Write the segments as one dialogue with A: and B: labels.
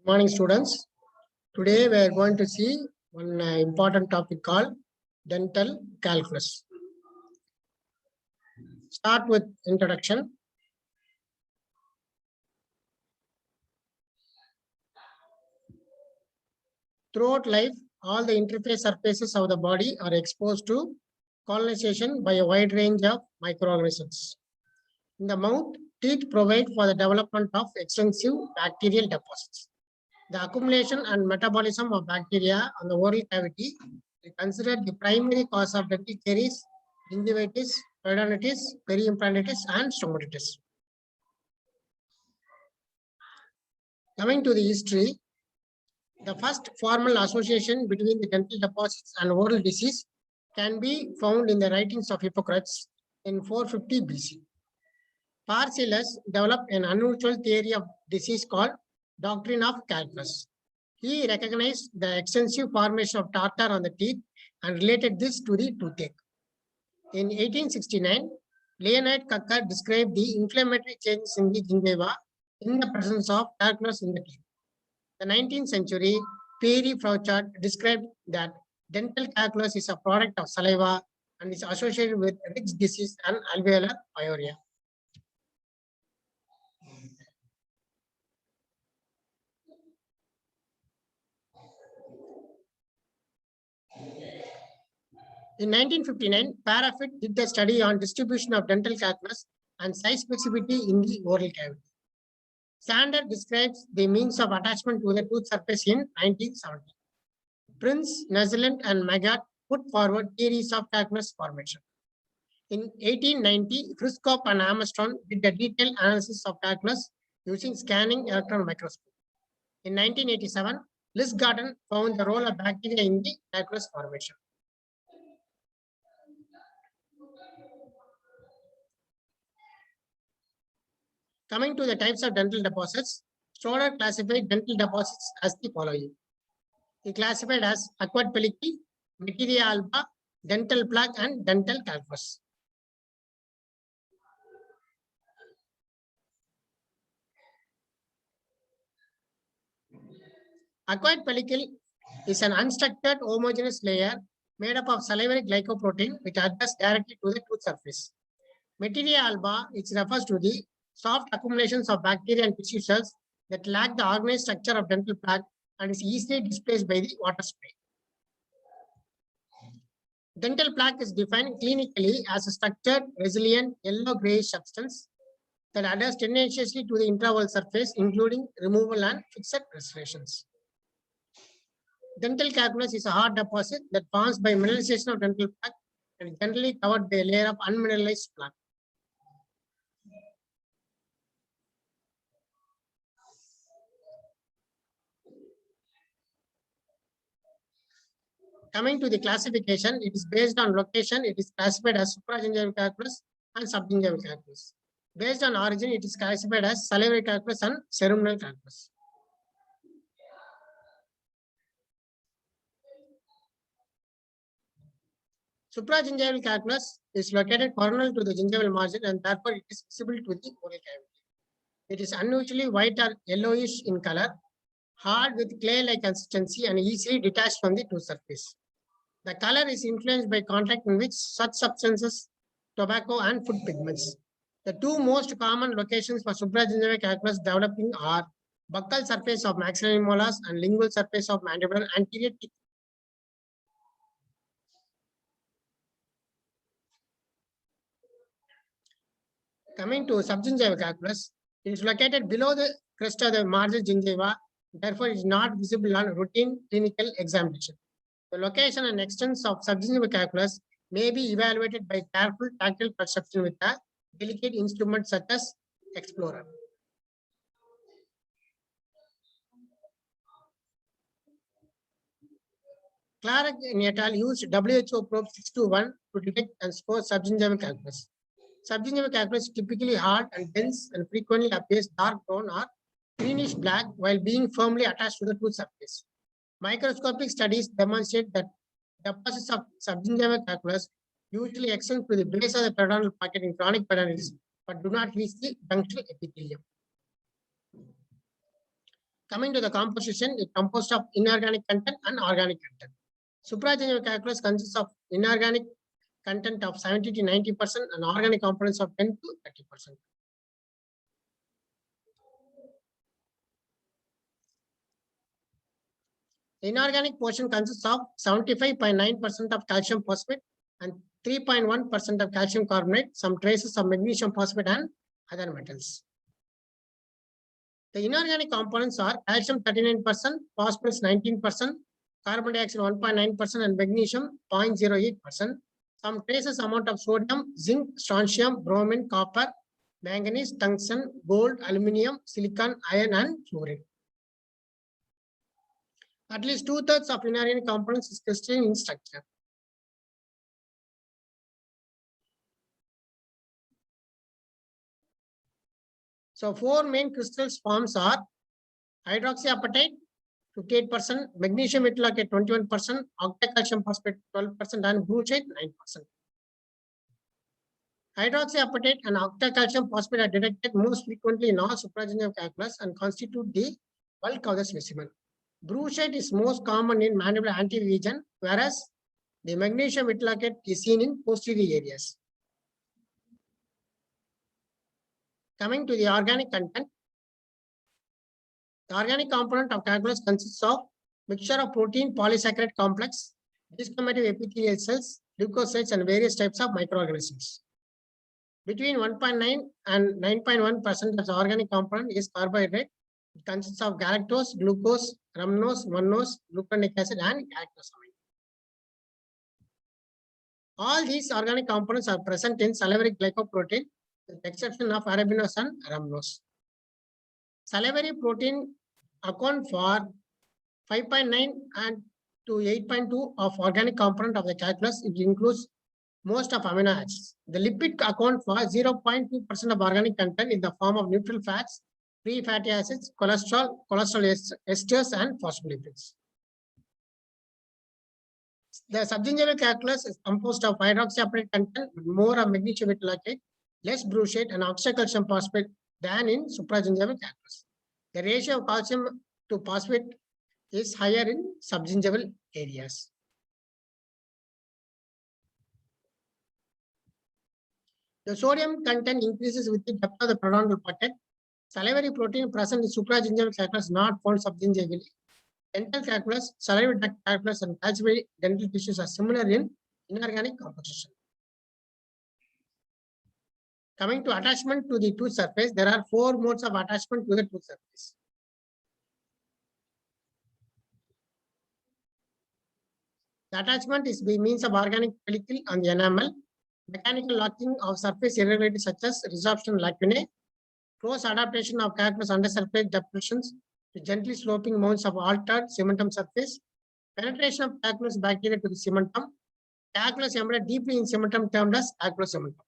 A: Morning, students. Today we are going to see one important topic called dental calculus. Start with introduction. Throughout life, all the interface surfaces of the body are exposed to colonization by a wide range of microorganisms. In the mouth, teeth provide for the development of extensive bacterial deposits. The accumulation and metabolism of bacteria on the oral cavity is considered the primary cause of dental caries, gingivitis, periodontitis, periimplantitis, and stomatitis. Coming to the history, the first formal association between the dental deposits and oral disease can be found in the writings of Hippocrates in 450 BC. Paracelsus developed an unusual theory of disease called doctrine of calculus. He recognized the extensive formation of tartar on the teeth and related this to the toothache. In 1869, Leonard Kucker described the inflammatory changes in the gingiva in the presence of calculus in the teeth. The 19th century, Pierre Fauchard described that dental calculus is a product of saliva and is associated with Rick's disease and alveolar pyorrhea. In 1959, Parafit did a study on distribution of dental calculus and size specificity in the oral cavity. Sander describes the means of attachment to the tooth surface in 1970. Prince, Netherland, and Magat put forward theories of calculus formation. In 1890, Friscope and Armstrong did a detailed analysis of calculus using scanning electron microscope. In 1987, Lisgarten found the role of bacteria in the calculus formation. Coming to the types of dental deposits, Stoller classified dental deposits as the following. He classified as acquired pellicle, materia alba, dental plaque, and dental calculus. Acquired pellicle is an unstructured homogeneous layer made up of salivary glycoprotein which adheres directly to the tooth surface. Materia alba, which refers to the soft accumulations of bacteria and tissue cells that lack the organized structure of dental plaque and is easily displaced by the water spray. Dental plaque is defined clinically as a structured, resilient, yellow-grayish substance that adheres tenaciously to the intraoral surface, including removal and fixed restorations. Dental calculus is a hard deposit that forms by mineralization of dental plaque and is generally covered by a layer of unmineralized plaque. Coming to the classification, it is based on location. It is classified as supragingival calculus and subgingival calculus. Based on origin, it is classified as salivary calculus and ceruminal calculus. Supragingival calculus is located coronal to the gingival margin and therefore it is visible to the oral cavity. It is unusually white or yellowish in color, hard with clay-like consistency and easily detached from the tooth surface. The color is influenced by contact in which such substances, tobacco and food pigments. The two most common locations for supragingival calculus developing are buccal surface of maxillary molars and lingual surface of mandibular anterior teeth. Coming to subgingival calculus, it is located below the crest of the marginal gingiva, therefore it is not visible on routine clinical examination. The location and extent of subgingival calculus may be evaluated by careful tactile perception with a delicate instrument such as explorer. Clark and et al. Used WHO probe 621 to detect and score subgingival calculus. Subgingival calculus is typically hard and dense and frequently appears dark brown or greenish black while being firmly attached to the tooth surface. Microscopic studies demonstrate that deposits of subgingival calculus usually extend to the base of the periodontal pocket in chronic periodontitis, but do not reach the junctional epithelium. Coming to the composition, it composed of inorganic content and organic content. Supragingival calculus consists of inorganic content of 70 to 90% and organic components of 10 to 30%. The inorganic portion consists of 75.9% of calcium phosphate and 3.1% of calcium carbonate, some traces of magnesium phosphate and other metals. The inorganic components are calcium 39%, phosphorus 19%, carbon dioxide 1.9%, and magnesium 0.08%. Some traces amount of sodium, zinc, strontium, bromine, copper, manganese, tungsten, gold, aluminium, silicon, iron, and fluorine. At least 2/3 of inorganic components is crystalline in structure. So 4 main crystals forms are hydroxyapatite 58%, magnesium metallocate 21%, octacalcium phosphate 12%, and bruchite 9%. Hydroxyapatite and octacalcium phosphate are detected most frequently in all supragingival calculus and constitute the bulk of the specimen. Bruchite is most common in mandibular anterior region, whereas the magnesium metallocate is seen in posterior areas. Coming to the organic content, the organic component of calculus consists of mixture of protein polysaccharide complex, discriminative epithelial cells, leukocytes, and various types of microorganisms. Between 1.9 and 9.1% of the organic component is carbohydrate. It consists of galactose, glucose, rhamnose, mannose, gluconic acid, and galactosamine. All these organic components are present in salivary glycoprotein, with the exception of arabinose and rhamnose. Salivary protein account for 5.9 and to 8.2 of organic component of the calculus. It includes most of amino acids. The lipid account for 0.2% of organic content in the form of neutral fats, free fatty acids, cholesterol, esters, and phospholipids. The subgingival calculus is composed of hydroxyapatite content with more of magnesium metallocate, less bruchite, and octacalcium phosphate than in supragingival calculus. The ratio of calcium to phosphate is higher in subgingival areas. The sodium content increases with the depth of the periodontal pocket. Salivary protein present in supragingival calculus not found subgingivally. Dental calculus, salivary duct calculus, and calcified dental tissues are similar in inorganic composition. Coming to attachment to the tooth surface, there are 4 modes of attachment to the tooth surface. The attachment is by means of organic pellicle on the enamel, mechanical locking of surface irregularities such as resorption lacunae, close adaptation of calculus undersurface depressions to gently sloping mounds of altered cementum surface, penetration of calculus bacteria to the cementum, calculus embedded deeply in cementum termed as calculus cementum.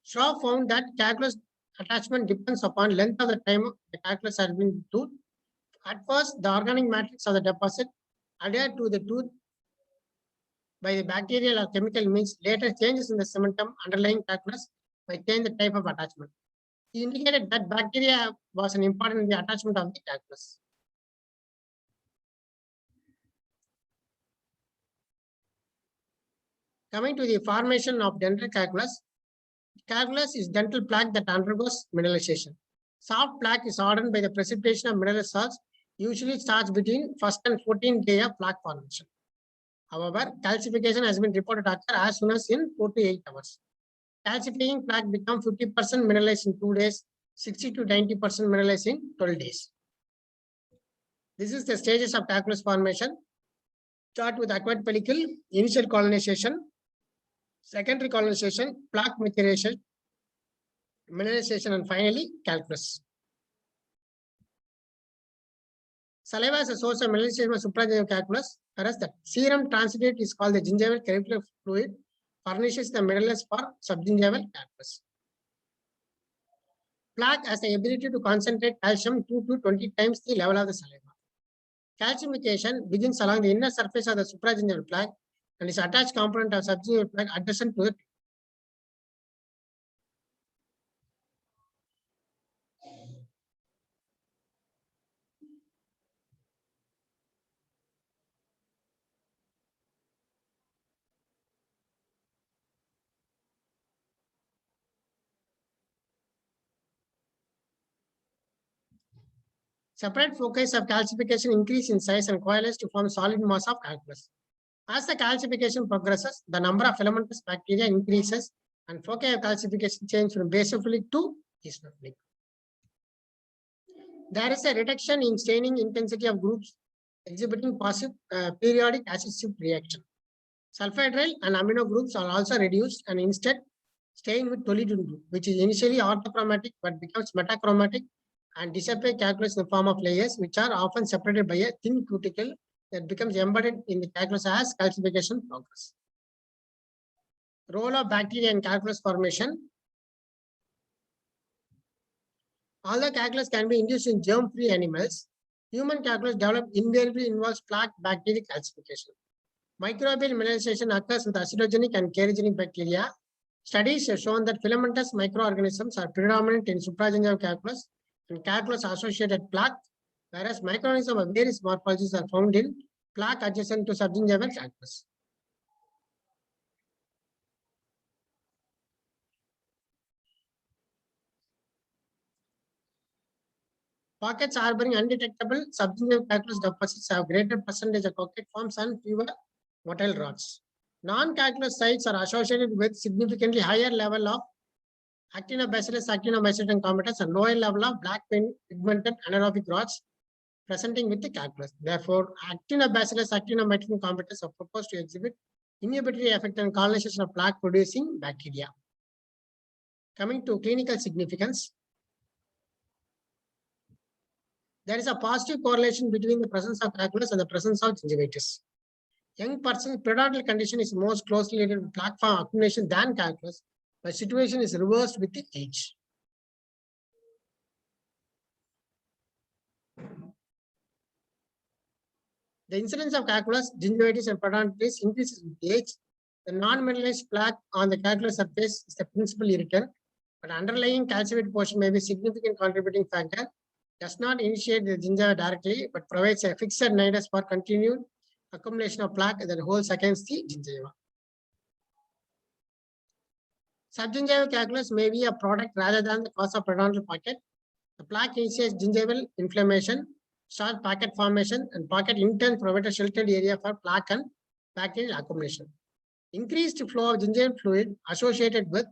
A: Shaw found that calculus attachment depends upon length of the time the calculus has been tooth. At first, the organic matrix of the deposit adhered to the tooth by the bacterial or chemical means. Later changes in the cementum underlying calculus may change the type of attachment. He indicated that bacteria was an important in the attachment of the calculus. Coming to the formation of dental calculus, calculus is dental plaque that undergoes mineralization. Soft plaque is hardened by the precipitation of mineral salts, usually starts between 1st and 14th day of plaque formation. However, calcification has been reported to occur as soon as in 4 to 8 hours. Calcifying plaque becomes 50% mineralized in 2 days, 60 to 90% mineralized in 12 days. This is the stages of calculus formation. Start with acquired pellicle, initial colonization, secondary colonization, plaque maturation, mineralization, and finally calculus. Saliva is a source of mineralization of supragingival calculus, whereas the serum transitate is called the gingival cranial fluid, furnishes the minerals for subgingival calculus. Plaque has the ability to concentrate calcium 2 to 20 times the level of the saliva. Calcification begins along the inner surface of the supragingival plaque and is attached component of subgingival plaque adjacent to the tooth. Separate foci of calcification increase in size and coalesce to form solid mass of calculus. As the calcification progresses, the number of filamentous bacteria increases and foci of calcification change from basophilic to eosinophilic. There is a reduction in staining intensity of groups exhibiting positive periodic acid-shift reaction. Sulfhydryl and amino groups are also reduced and instead stain with toluidine group, which is initially orthochromatic but becomes metachromatic and disappear calculus in the form of layers, which are often separated by a thin cuticle that becomes embedded in the calculus as calcification progresses. Role of bacteria in calculus formation. Although calculus can be induced in germ-free animals, human calculus developed invariably involves plaque bacterial calcification. Microbial mineralization occurs with acidogenic and carcinogenic bacteria. Studies have shown that filamentous microorganisms are predominant in supragingival calculus and calculus-associated plaque, whereas microorganisms of various morphologies are found in plaque adjacent to subgingival calculus. Pockets harboring undetectable subgingival calculus deposits have greater percentage of coquette forms and fewer motile rods. Non-calculus sites are associated with significantly higher level of actinobacillus, actinomycetum comitatus, and lower level of black pigmented anaerobic rods presenting with the calculus. Therefore, actinobacillus, actinomycetum comitatus are proposed to exhibit inhibitory effect on colonization of plaque producing bacteria. Coming to clinical significance, there is a positive correlation between the presence of calculus and the presence of gingivitis. Young person's periodontal condition is most closely related to plaque form accumulation than calculus, but situation is reversed with the age. The incidence of calculus, gingivitis, and periodontitis increases with age. The non-mineralized plaque on the calculus surface is the principal irritant, but underlying calcified portion may be a significant contributing factor. Does not initiate the gingiva directly, but provides a fixed nidus for continued accumulation of plaque that holds against the gingiva. Subgingival calculus may be a product rather than the cause of periodontal pocket. The plaque initiates gingival inflammation, starts pocket formation, and pocket in turn provides a sheltered area for plaque and bacterial accumulation. Increased flow of gingival fluid associated with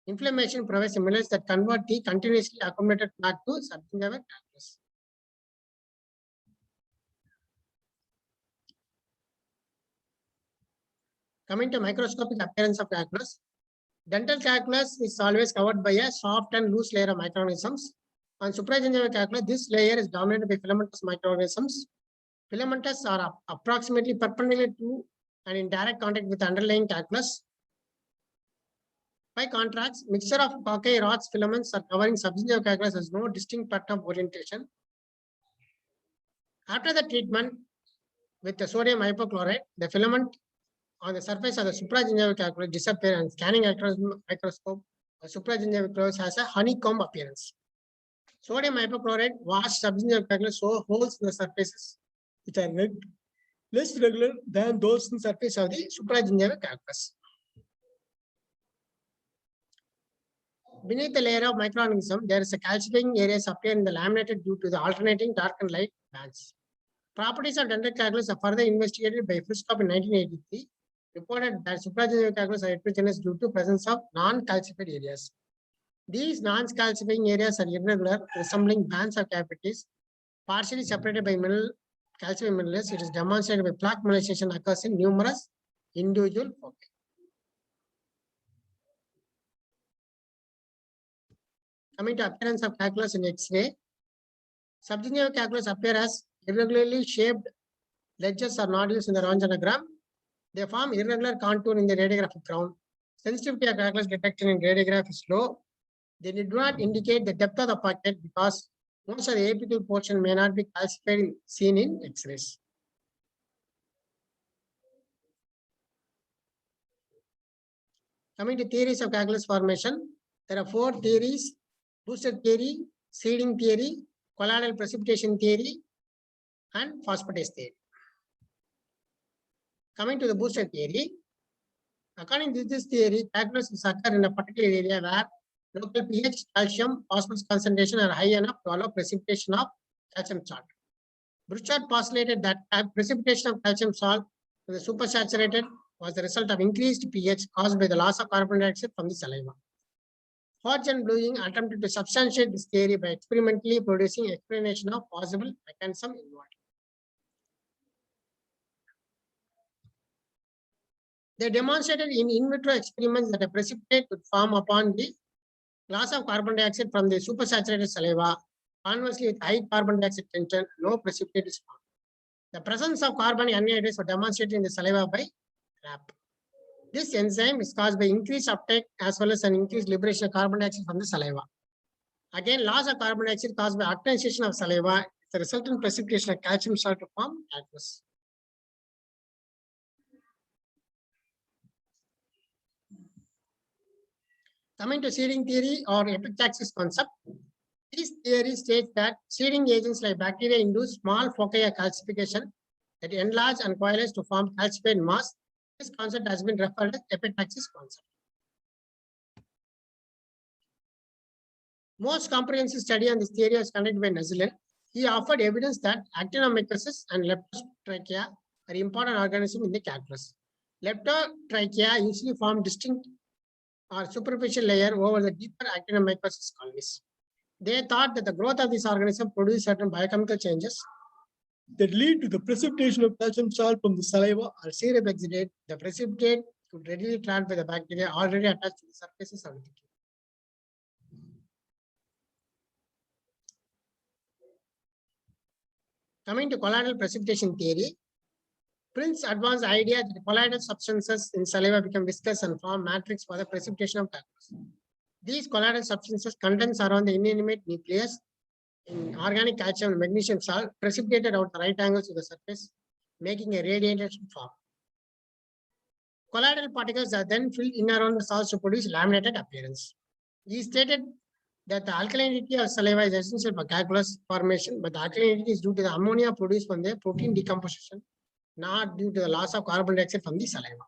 A: inflammation provides a millets that convert the continuously accumulated plaque to subgingival calculus. Coming to microscopic appearance of calculus, dental calculus is always covered by a soft and loose layer of microorganisms. On supragingival calculus, this layer is dominated by filamentous microorganisms. Filamentous are approximately perpendicular to and in direct contact with the underlying calculus. By contrast, mixture of cocci rods filaments are covering subgingival calculus has no distinct pattern of orientation. After the treatment with the sodium hypochlorite, the filament on the surface of the supragingival calculus disappear, and scanning microscope, the supragingival calculus has a honeycomb appearance. Sodium hypochlorite washed subgingival calculus show holes in the surfaces which are less regular than those in the surface of the supragingival calculus. Beneath the layer of microorganism, there is a calcifying areas appear in the laminated due to the alternating dark and light bands. Properties of dental calculus are further investigated by Friscop in 1983. Reported that supragingival calculus are heterogeneous due to presence of non-calcified areas. These non-calcifying areas are irregular, resembling bands of cavities, partially separated by calcified minerals. It is demonstrated by plaque mineralization occurs in numerous individual foci. Coming to appearance of calculus in X-ray, subgingival calculus appear as irregularly shaped ledges or nodules in the röntgenogram. They form irregular contour in the radiographic ground. Sensitivity of calculus detection in radiograph is low. They do not indicate the depth of the pocket because most of the apical portion may not be calcified seen in X-rays. Coming to theories of calculus formation, there are 4 theories: boosted theory, seeding theory, colloidal precipitation theory, and phosphatase theory. Coming to the boosted theory, according to this theory, calculus will occur in a particular area where local pH, calcium, phosphorus concentration are high enough to allow precipitation of calcium salt. Burchard postulated that precipitation of calcium salt to the supersaturated was the result of increased pH caused by the loss of carbon dioxide from the saliva. Hodge and Blewing attempted to substantiate this theory by experimentally producing explanation of possible mechanism involved. They demonstrated in vitro experiments that a precipitate would form upon the loss of carbon dioxide from the supersaturated saliva. Conversely, with high carbon dioxide tension, no precipitate is formed. The presence of carbon anhydrase was demonstrated in the saliva by RAP. This enzyme is caused by increased uptake as well as an increased liberation of carbon dioxide from the saliva. Again, loss of carbon dioxide caused by oxidation of saliva is the resultant precipitation of calcium salt to form calculus. Coming to seeding theory or EPITAXIS concept, this theory states that seeding agents like bacteria induce small foci of calcification that enlarge and coalesce to form calcified mass. This concept has been referred as EPITAXIS concept. Most comprehensive study on this theory was conducted by Nuzzelen. He offered evidence that actinomycosis and leptotrachea are important organisms in the calculus. Leptotrachea usually form distinct or superficial layer over the deeper actinomycosis colonies. They thought that the growth of this organism produced certain biochemical changes that lead to the precipitation of calcium salt from the saliva or serum exudate. The precipitate could readily trapped by the bacteria already attached to the surfaces of the tissue. Coming to colloidal precipitation theory, Prince advanced the idea that colloidal substances in saliva become viscous and form matrix for the precipitation of calculus. These colloidal substances condense around the inanimate nucleus in organic calcium and magnesium salt precipitated out the right angles to the surface, making a radiated form. Colloidal particles are then filled in around the salts to produce laminated appearance. He stated that the alkalinity of saliva is essential for calculus formation, but the alkalinity is due to the ammonia produced from the protein decomposition, not due to the loss of carbon dioxide from the saliva.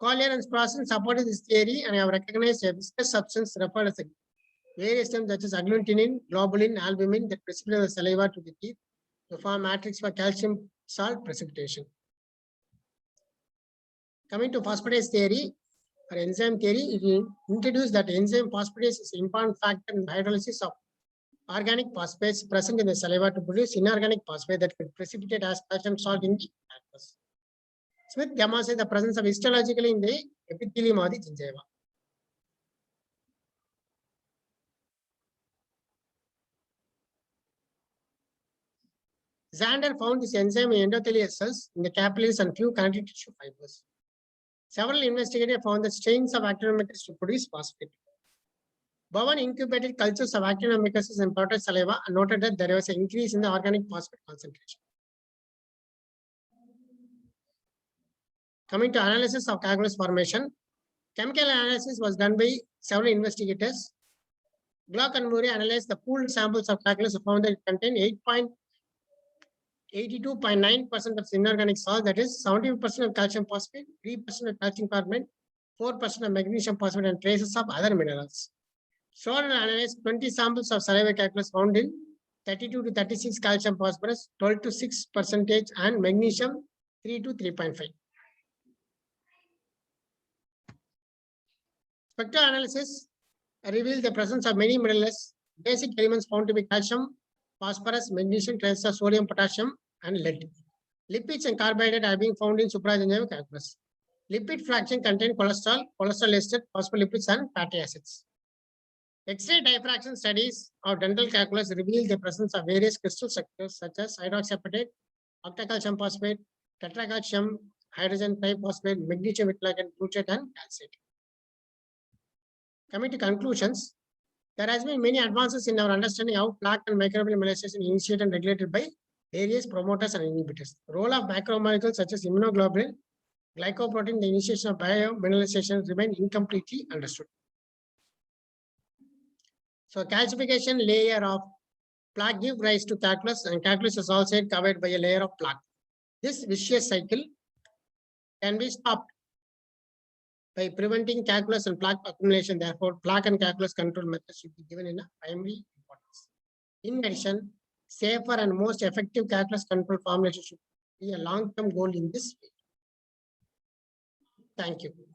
A: Collier and Sprossen supported this theory and have recognized a viscous substance referred as various terms such as agglutinin, globulin, albumin that precipitate the saliva to the teeth to form matrix for calcium salt precipitation. Coming to phosphatase theory or enzyme theory, it introduced that enzyme phosphatase is an important factor in the hydrolysis of organic phosphates present in the saliva to produce inorganic phosphate that could precipitate as calcium salt in the calculus. Smith demonstrated the presence of histologically in the epithelium of the gingiva. Zander found this enzyme in endothelial cells in the capillaries and few connective tissue fibers. Several investigators found that strains of actinomycosis to produce phosphate. Bowen incubated cultures of actinomycosis in powdered saliva and noted that there was an increase in the organic phosphate concentration. Coming to analysis of calculus formation, chemical analysis was done by several investigators. Glock and Murray analyzed the pooled samples of calculus and found that it contained 82.9% of inorganic salt, that is 70% of calcium phosphate, 3% of calcium carbonate, 4% of magnesium phosphate, and traces of other minerals. Schroeder analyzed 20 samples of saliva calculus found in 32 to 36 calcium phosphorus, 12 to 6%, and magnesium 3 to 3.5. Spectral analysis revealed the presence of many minerals, basic elements found to be calcium, phosphorus, magnesium, traces of sodium, potassium, and lead. Lipids and carbohydrates are being found in supragengival calculus. Lipid fraction contain cholesterol, cholesterol ester, phospholipids, and fatty acids. X-ray diffraction studies of dental calculus reveal the presence of various crystal structures such as hydroxyapatite, octocalcium phosphate, tetracalcium, hydrogen triphosphate, magnesium vitiliate, glutate, and calcite. Coming to conclusions, there has been many advances in our understanding how plaque and microbial mineralization is initiated and regulated by various promoters and inhibitors. The role of macromolecules such as immunoglobulin, glycoprotein, the initiation of biomineralization remain incompletely understood. So calcification layer of plaque give rise to calculus, and calculus is also covered by a layer of plaque. This vicious cycle can be stopped by preventing calculus and plaque accumulation. Therefore, plaque and calculus control methods should be given in a primary importance. In addition, safer and most effective calculus control formulation should be a long-term goal in this field. Thank you.